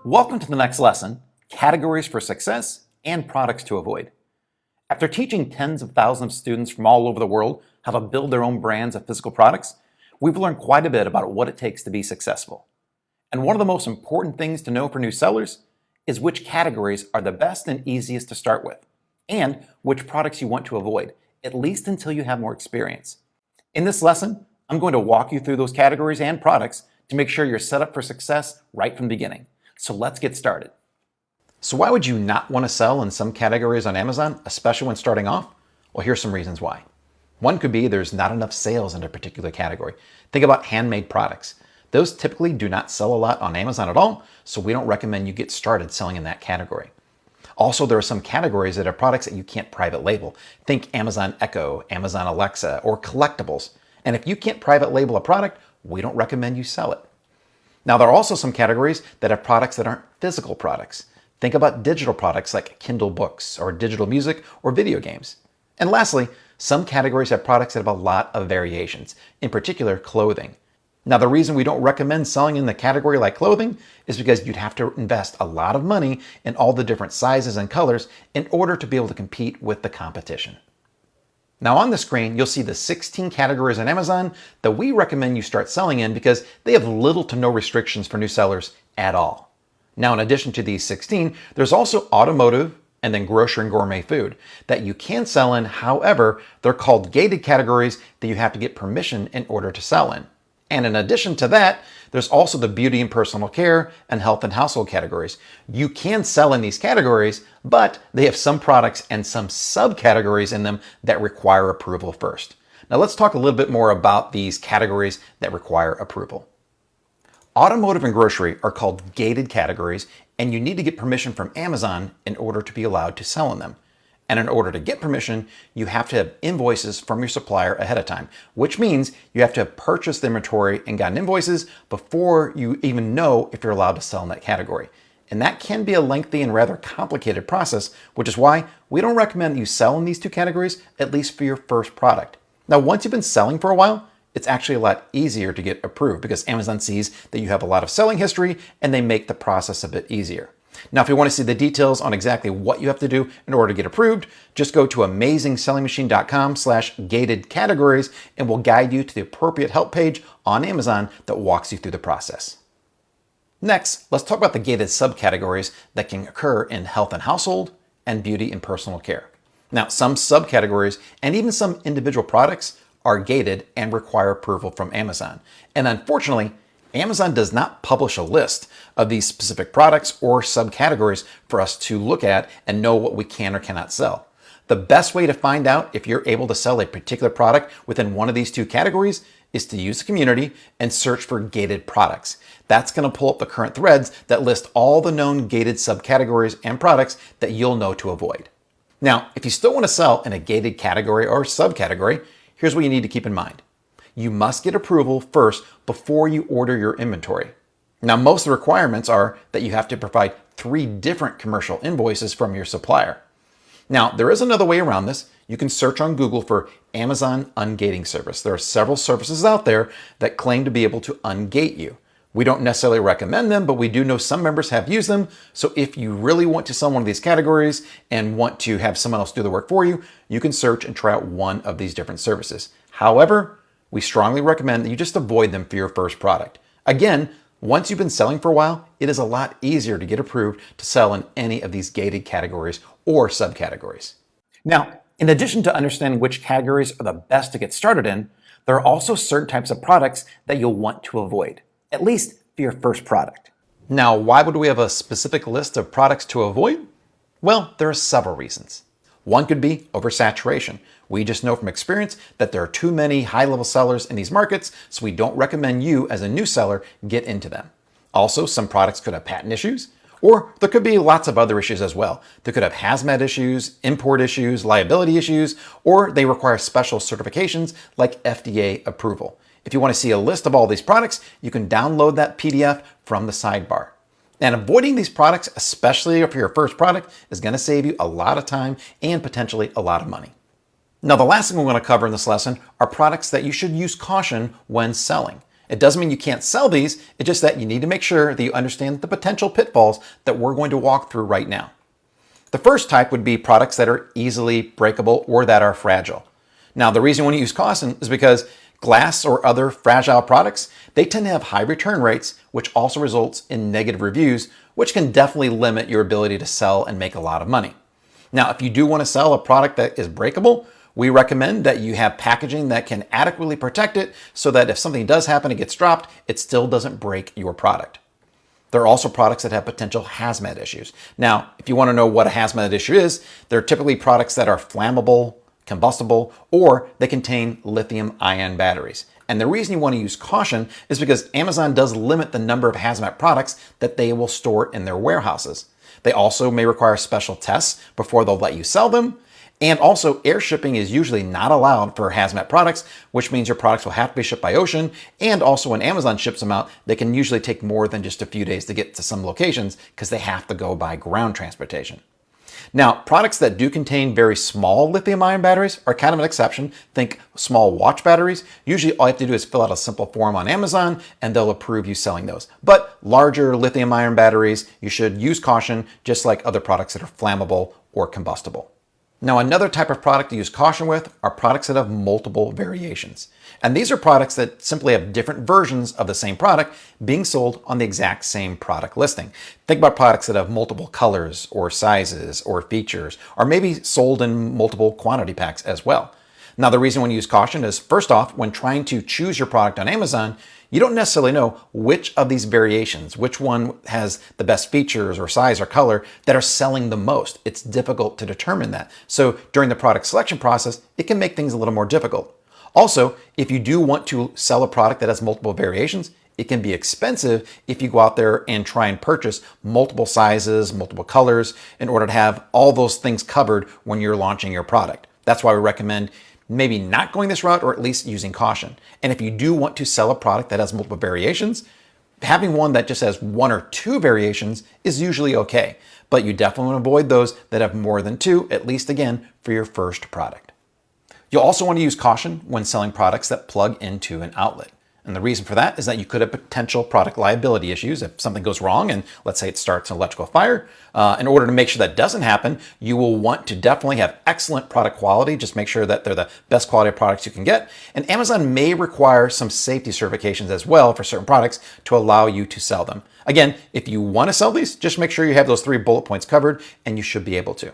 Welcome to the next lesson, Categories for Success and Products to Avoid. After teaching tens of thousands of students from all over the world how to build their own brands of physical products, we've learned quite a bit about what it takes to be successful. And one of the most important things to know for new sellers is which categories are the best and easiest to start with, and which products you want to avoid, at least until you have more experience. In this lesson, I'm going to walk you through those categories and products to make sure you're set up for success right from the beginning. So let's get started. So why would you not want to sell in some categories on Amazon, especially when starting off? Well, here's some reasons why. One could be there's not enough sales in a particular category. Think about handmade products. Those typically do not sell a lot on Amazon at all, so we don't recommend you get started selling in that category. Also, there are some categories that are products that you can't private label. Think Amazon Echo, Amazon Alexa, or collectibles. And if you can't private label a product, we don't recommend you sell it. Now, there are also some categories that have products that aren't physical products. Think about digital products like Kindle books or digital music or video games. And lastly, some categories have products that have a lot of variations, in particular clothing. Now, the reason we don't recommend selling in the category like clothing is because you'd have to invest a lot of money in all the different sizes and colors in order to be able to compete with the competition. Now on the screen, you'll see the 16 categories on Amazon that we recommend you start selling in because they have little to no restrictions for new sellers at all. Now, in addition to these 16, there's also automotive and then grocery and gourmet food that you can sell in. However, they're called gated categories that you have to get permission in order to sell in. And in addition to that, there's also the beauty and personal care and health and household categories. You can sell in these categories, but they have some products and some subcategories in them that require approval first. Now let's talk a little bit more about these categories that require approval. Automotive and grocery are called gated categories, and you need to get permission from Amazon in order to be allowed to sell in them. And in order to get permission, you have to have invoices from your supplier ahead of time, which means you have to have purchased the inventory and gotten invoices before you even know if you're allowed to sell in that category. And that can be a lengthy and rather complicated process, which is why we don't recommend you sell in these two categories, at least for your first product. Now, once you've been selling for a while, it's actually a lot easier to get approved because Amazon sees that you have a lot of selling history and they make the process a bit easier. Now, if you want to see the details on exactly what you have to do in order to get approved, just go to amazingsellingmachine.com/gated categories and we'll guide you to the appropriate help page on Amazon that walks you through the process. Next, let's talk about the gated subcategories that can occur in health and household and beauty and personal care. Now, some subcategories and even some individual products are gated and require approval from Amazon. And unfortunately, Amazon does not publish a list of these specific products or subcategories for us to look at and know what we can or cannot sell. The best way to find out if you're able to sell a particular product within one of these two categories is to use the community and search for gated products. That's going to pull up the current threads that list all the known gated subcategories and products that you'll know to avoid. Now, if you still want to sell in a gated category or subcategory, here's what you need to keep in mind. You must get approval first before you order your inventory. Now, most of the requirements are that you have to provide 3 different commercial invoices from your supplier. Now, there is another way around this. You can search on Google for Amazon ungating service. There are several services out there that claim to be able to ungate you. We don't necessarily recommend them, but we do know some members have used them. So if you really want to sell one of these categories and want to have someone else do the work for you, you can search and try out one of these different services. However, we strongly recommend that you just avoid them for your first product. Again, once you've been selling for a while, it is a lot easier to get approved to sell in any of these gated categories or subcategories. Now, in addition to understanding which categories are the best to get started in, there are also certain types of products that you'll want to avoid, at least for your first product. Now, why would we have a specific list of products to avoid? Well, there are several reasons. One could be oversaturation. We just know from experience that there are too many high-level sellers in these markets, so we don't recommend you as a new seller get into them. Also, some products could have patent issues, or there could be lots of other issues as well. They could have hazmat issues, import issues, liability issues, or they require special certifications like FDA approval. If you want to see a list of all these products, you can download that PDF from the sidebar. And avoiding these products, especially for your first product, is going to save you a lot of time and potentially a lot of money. Now, the last thing we're going to cover in this lesson are products that you should use caution when selling. It doesn't mean you can't sell these, it's just that you need to make sure that you understand the potential pitfalls that we're going to walk through right now. The first type would be products that are easily breakable or that are fragile. Now, the reason you want to use caution is because glass or other fragile products, they tend to have high return rates, which also results in negative reviews, which can definitely limit your ability to sell and make a lot of money. Now, if you do want to sell a product that is breakable, we recommend that you have packaging that can adequately protect it so that if something does happen, it gets dropped, it still doesn't break your product. There are also products that have potential hazmat issues. Now, if you want to know what a hazmat issue is, they're typically products that are flammable, combustible, or they contain lithium-ion batteries. And the reason you want to use caution is because Amazon does limit the number of hazmat products that they will store in their warehouses. They also may require special tests before they'll let you sell them. And also, air shipping is usually not allowed for hazmat products, which means your products will have to be shipped by ocean. And also, when Amazon ships them out, they can usually take more than just a few days to get to some locations because they have to go by ground transportation. Now, products that do contain very small lithium-ion batteries are kind of an exception. Think small watch batteries. Usually all you have to do is fill out a simple form on Amazon and they'll approve you selling those. But larger lithium-ion batteries, you should use caution, just like other products that are flammable or combustible. Now, another type of product to use caution with are products that have multiple variations. And these are products that simply have different versions of the same product being sold on the exact same product listing. Think about products that have multiple colors or sizes or features, or maybe sold in multiple quantity packs as well. Now, the reason when you use caution is, first off, when trying to choose your product on Amazon, you don't necessarily know which of these variations, which one has the best features or size or color that are selling the most. It's difficult to determine that. So during the product selection process, it can make things a little more difficult. Also, if you do want to sell a product that has multiple variations, it can be expensive if you go out there and try and purchase multiple sizes, multiple colors in order to have all those things covered when you're launching your product. That's why we recommend maybe not going this route, or at least using caution. And if you do want to sell a product that has multiple variations, having one that just has one or two variations is usually okay. But you definitely want to avoid those that have more than two, at least again, for your first product. You'll also want to use caution when selling products that plug into an outlet. And the reason for that is that you could have potential product liability issues if something goes wrong and let's say it starts an electrical fire. In order to make sure that doesn't happen, you will want to definitely have excellent product quality. Just make sure that they're the best quality of products you can get. And Amazon may require some safety certifications as well for certain products to allow you to sell them. Again, if you want to sell these, just make sure you have those 3 bullet points covered and you should be able to.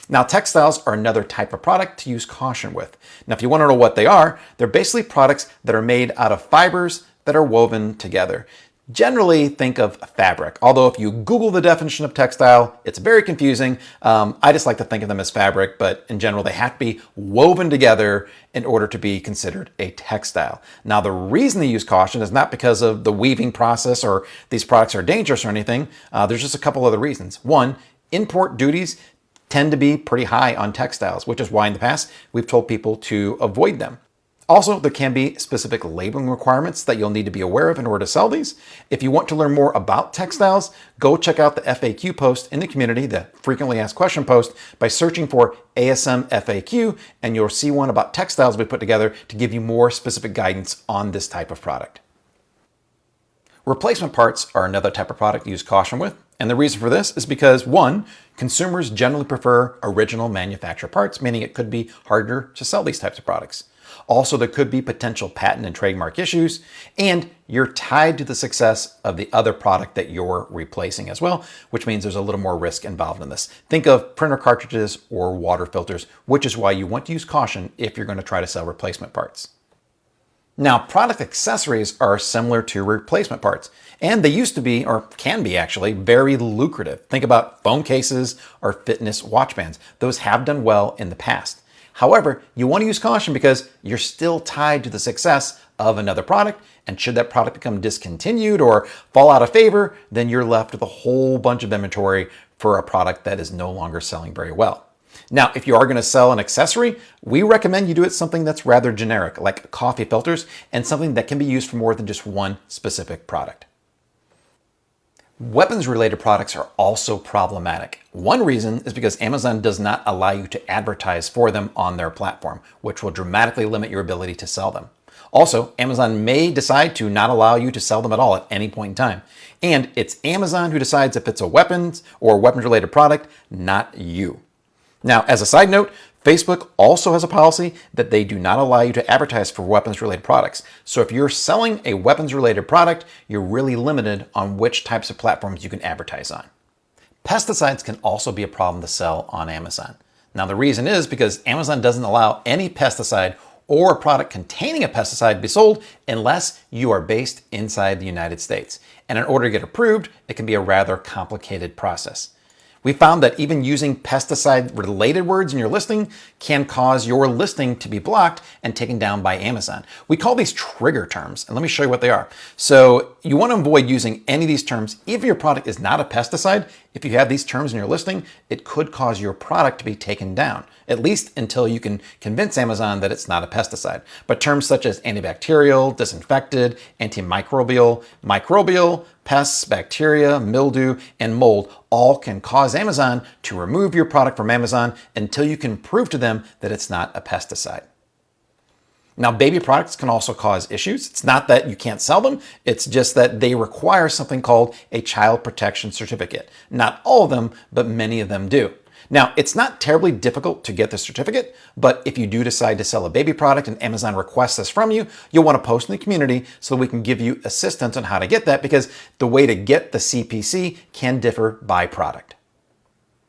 Now, textiles are another type of product to use caution with. Now, if you want to know what they are, they're basically products that are made out of fibers that are woven together. Generally, think of fabric. Although if you Google the definition of textile, it's very confusing. I just like to think of them as fabric, but in general, they have to be woven together in order to be considered a textile. Now, the reason they use caution is not because of the weaving process or these products are dangerous or anything. There's just a couple other reasons. One, import duties tend to be pretty high on textiles, which is why in the past we've told people to avoid them. Also, there can be specific labeling requirements that you'll need to be aware of in order to sell these. If you want to learn more about textiles, go check out the FAQ post in the community, the frequently asked question post, by searching for ASM FAQ, and you'll see one about textiles we put together to give you more specific guidance on this type of product. Replacement parts are another type of product to use caution with. And the reason for this is because, one, consumers generally prefer original manufacturer parts, meaning it could be harder to sell these types of products. Also, there could be potential patent and trademark issues, and you're tied to the success of the other product that you're replacing as well, which means there's a little more risk involved in this. Think of printer cartridges or water filters, which is why you want to use caution if you're going to try to sell replacement parts. Now, product accessories are similar to replacement parts, and they used to be, or can be actually, very lucrative. Think about phone cases or fitness watch bands. Those have done well in the past. However, you want to use caution because you're still tied to the success of another product, and should that product become discontinued or fall out of favor, then you're left with a whole bunch of inventory for a product that is no longer selling very well. Now, if you are going to sell an accessory, we recommend you do it something that's rather generic, like coffee filters, and something that can be used for more than just one specific product. Weapons-related products are also problematic. One reason is because Amazon does not allow you to advertise for them on their platform, which will dramatically limit your ability to sell them. Also, Amazon may decide to not allow you to sell them at all at any point in time. And it's Amazon who decides if it's a weapons or weapons-related product, not you. Now, as a side note, Facebook also has a policy that they do not allow you to advertise for weapons-related products. So if you're selling a weapons-related product, you're really limited on which types of platforms you can advertise on. Pesticides can also be a problem to sell on Amazon. Now, the reason is because Amazon doesn't allow any pesticide or a product containing a pesticide to be sold unless you are based inside the United States. And in order to get approved, it can be a rather complicated process. We found that even using pesticide-related words in your listing can cause your listing to be blocked and taken down by Amazon. We call these trigger terms, and let me show you what they are. So you want to avoid using any of these terms. Even if your product is not a pesticide, if you have these terms in your listing, it could cause your product to be taken down, at least until you can convince Amazon that it's not a pesticide. But terms such as antibacterial, disinfected, antimicrobial, microbial, pests, bacteria, mildew, and mold all can cause Amazon to remove your product from Amazon until you can prove to them that it's not a pesticide. Now, baby products can also cause issues. It's not that you can't sell them, it's just that they require something called a child protection certificate. Not all of them, but many of them do. Now, it's not terribly difficult to get the certificate, but if you do decide to sell a baby product and Amazon requests this from you, you'll want to post in the community so we can give you assistance on how to get that, because the way to get the CPC can differ by product.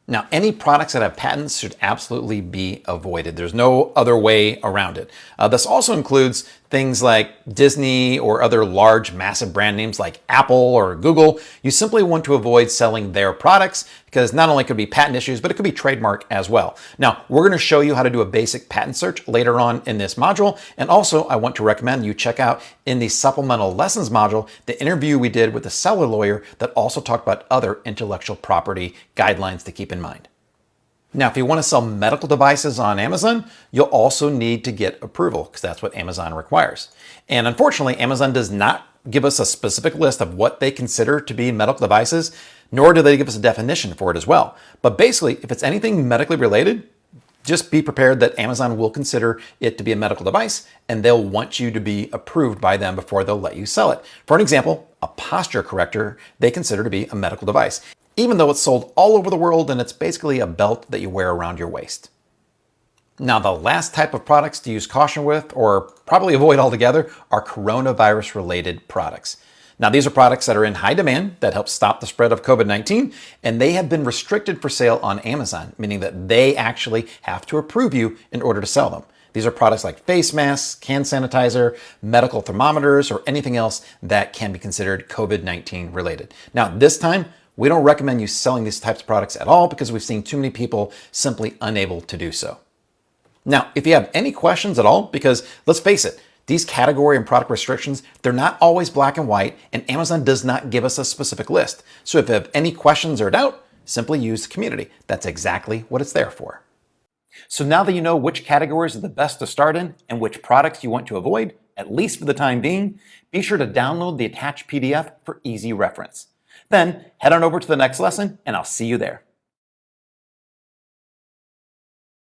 Now, any products that have patents should absolutely be avoided. There's no other way around it. This also includes things like Disney or other large, massive brand names like Apple or Google. You simply want to avoid selling their products because not only could it be patent issues, but it could be trademark as well. Now, we're going to show you how to do a basic patent search later on in this module. And also, I want to recommend you check out in the supplemental lessons module, the interview we did with a seller lawyer that also talked about other intellectual property guidelines to keep in mind. Now, if you want to sell medical devices on Amazon, you'll also need to get approval because that's what Amazon requires. And unfortunately, Amazon does not give us a specific list of what they consider to be medical devices, nor do they give us a definition for it as well. But basically, if it's anything medically related, just be prepared that Amazon will consider it to be a medical device and they'll want you to be approved by them before they'll let you sell it. For an example, a posture corrector, they consider to be a medical device, even though it's sold all over the world and it's basically a belt that you wear around your waist. Now, the last type of products to use caution with, or probably avoid altogether, are coronavirus-related products. Now, these are products that are in high demand that help stop the spread of COVID-19, and they have been restricted for sale on Amazon, meaning that they actually have to approve you in order to sell them. These are products like face masks, hand sanitizer, medical thermometers, or anything else that can be considered COVID-19 related. Now, this time, we don't recommend you selling these types of products at all because we've seen too many people simply unable to do so. Now, if you have any questions at all, because let's face it, these category and product restrictions, they're not always black and white, and Amazon does not give us a specific list. So if you have any questions or doubt, simply use the community. That's exactly what it's there for. So now that you know which categories are the best to start in and which products you want to avoid, at least for the time being, be sure to download the attached PDF for easy reference. Then head on over to the next lesson, and I'll see you there.